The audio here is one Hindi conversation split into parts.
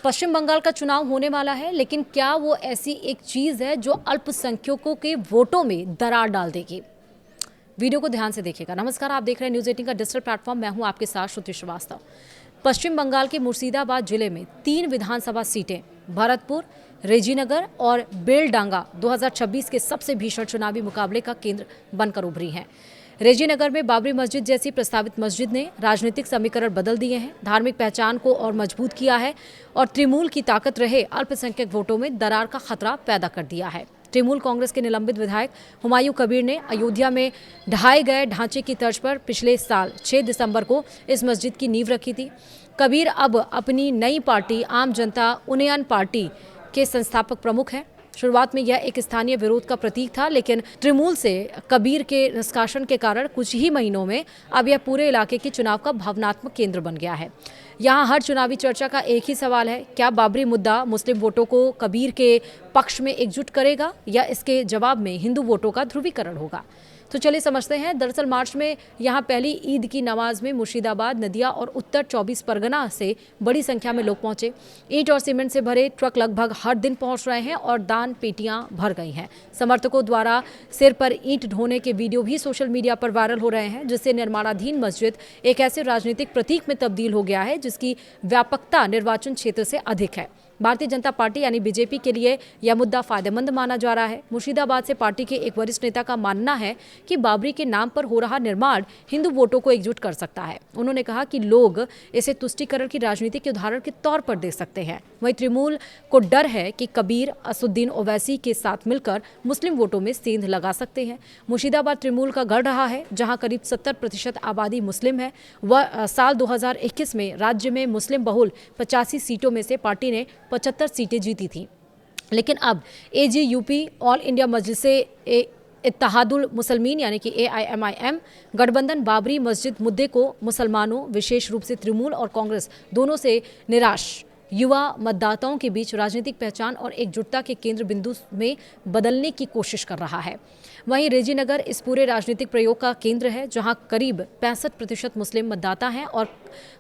पश्चिम बंगाल का चुनाव होने वाला है, लेकिन क्या वो ऐसी एक चीज है जो अल्पसंख्यकों के वोटों में दरार डाल देगी? वीडियो को ध्यान से देखिएगा। नमस्कार, आप देख रहे हैं न्यूज 18 का डिजिटल प्लेटफॉर्म। मैं हूं आपके साथ श्रुति श्रीवास्तव। पश्चिम बंगाल के मुर्शिदाबाद जिले में 3 विधानसभा सीटें भरतपुर, रेजीनगर और बेलडांगा 2026 के सबसे भीषण चुनावी मुकाबले का केंद्र बनकर उभरी हैं। रेजीनगर में बाबरी मस्जिद जैसी प्रस्तावित मस्जिद ने राजनीतिक समीकरण बदल दिए हैं, धार्मिक पहचान को और मजबूत किया है और तृणमूल की ताकत रहे अल्पसंख्यक वोटों में दरार का खतरा पैदा कर दिया है। तृणमूल कांग्रेस के निलंबित विधायक हुमायूं कबीर ने अयोध्या में ढहाए गए ढांचे की तर्ज पर पिछले साल 6 दिसंबर को इस मस्जिद की नींव रखी थी। कबीर अब अपनी नई पार्टी आम जनता उन्नयन पार्टी के संस्थापक प्रमुख हैं। शुरुआत में यह एक स्थानीय विरोध का प्रतीक था, लेकिन तृणमूल से कबीर के निष्कासन के कारण कुछ ही महीनों में अब यह पूरे इलाके के चुनाव का भावनात्मक केंद्र बन गया है। यहाँ हर चुनावी चर्चा का एक ही सवाल है, क्या बाबरी मुद्दा मुस्लिम वोटों को कबीर के पक्ष में एकजुट करेगा या इसके जवाब में हिंदू वोटों का ध्रुवीकरण होगा? तो चलिए समझते हैं। दरअसल मार्च में यहाँ पहली ईद की नमाज में मुर्शिदाबाद, नदिया और उत्तर 24 परगना से बड़ी संख्या में लोग पहुंचे। ईंट और सीमेंट से भरे ट्रक लगभग हर दिन पहुंच रहे हैं और दान पेटियां भर गई हैं। समर्थकों द्वारा सिर पर ईंट ढोने के वीडियो भी सोशल मीडिया पर वायरल हो रहे हैं, जिससे निर्माणाधीन मस्जिद एक ऐसे राजनीतिक प्रतीक में तब्दील हो गया है जिसकी व्यापकता निर्वाचन क्षेत्र से अधिक है। भारतीय जनता पार्टी यानी बीजेपी के लिए यह मुद्दा फायदेमंद माना जा रहा है। मुर्शिदाबाद से पार्टी के एक वरिष्ठ नेता का मानना है कि बाबरी के नाम पर हो रहा निर्माण हिंदू वोटों को एकजुट कर सकता है। उन्होंने कहा कि लोग इसे तुष्टीकरण की राजनीति के उदाहरण के तौर पर देख सकते हैं। वहीं तृणमूल को डर है कि कबीर असुद्दीन ओवैसी के साथ मिलकर मुस्लिम वोटों में सेंध लगा सकते हैं। मुर्शिदाबाद तृणमूल का गढ़ रहा है, जहां करीब 70% आबादी मुस्लिम है। वह साल 2021 में राज्य में मुस्लिम बहुल 85 सीटों में से पार्टी ने 75 सीटें जीती थी, लेकिन अब एजीयूपी ऑल इंडिया मजलिसे इत्तेहादुल मुसलमीन यानी कि AIMIM गठबंधन बाबरी मस्जिद मुद्दे को मुसलमानों, विशेष रूप से तृणमूल और कांग्रेस दोनों से निराश युवा मतदाताओं के बीच राजनीतिक पहचान और एकजुटता के केंद्र बिंदु में बदलने की कोशिश कर रहा है। वहीं रेजीनगर इस पूरे राजनीतिक प्रयोग का केंद्र है, जहां करीब 65% मुस्लिम मतदाता हैं और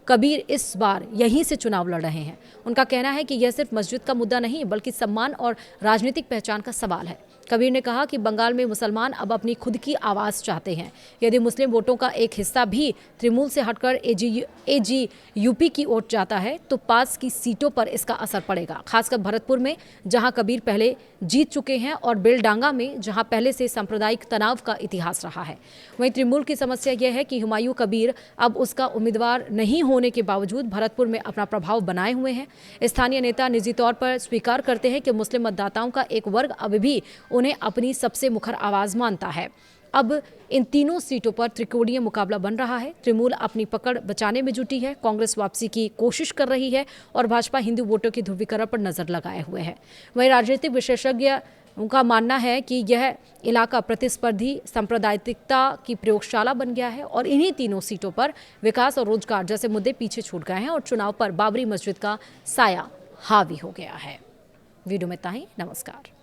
कबीर इस बार यहीं से चुनाव लड़ रहे हैं। उनका कहना है कि यह सिर्फ मस्जिद का मुद्दा नहीं, बल्कि सम्मान और राजनीतिक पहचान का सवाल है। कबीर ने कहा कि बंगाल में मुसलमान अब अपनी खुद की आवाज़ चाहते हैं। यदि मुस्लिम वोटों का एक हिस्सा भी तृणमूल से हटकर एजीयूपी की ओर जाता है तो पास की सीटों पर इसका असर पड़ेगा, खासकर भरतपुर में जहां कबीर पहले जीत चुके हैं और बेलडांगा में जहां पहले से सांप्रदायिक तनाव का इतिहास रहा है। वहीं तृणमूल की समस्या यह है कि हुमायूं कबीर अब उसका उम्मीदवार नहीं होने के बावजूद भरतपुर में अपना प्रभाव बनाए हुए हैं। स्थानीय नेता निजी तौर पर स्वीकार करते हैं कि मुस्लिम मतदाताओं का एक वर्ग अब भी उन्हें अपनी सबसे मुखर आवाज मानता है। अब इन तीनों सीटों पर त्रिकोणीय मुकाबला बन रहा है। तृणमूल अपनी पकड़ बचाने में जुटी है, कांग्रेस वापसी की कोशिश कर रही है और भाजपा हिंदू वोटों के ध्रुवीकरण पर नजर लगाए हुए है। वहीं राजनीतिक विशेषज्ञ उनका मानना है कि यह इलाका प्रतिस्पर्धी सांप्रदायिकता की प्रयोगशाला बन गया है और इन्हीं तीनों सीटों पर विकास और रोजगार जैसे मुद्दे पीछे छूट गए हैं और चुनाव पर बाबरी मस्जिद का साया हावी हो गया है। वीडियो में इतना ही। नमस्कार।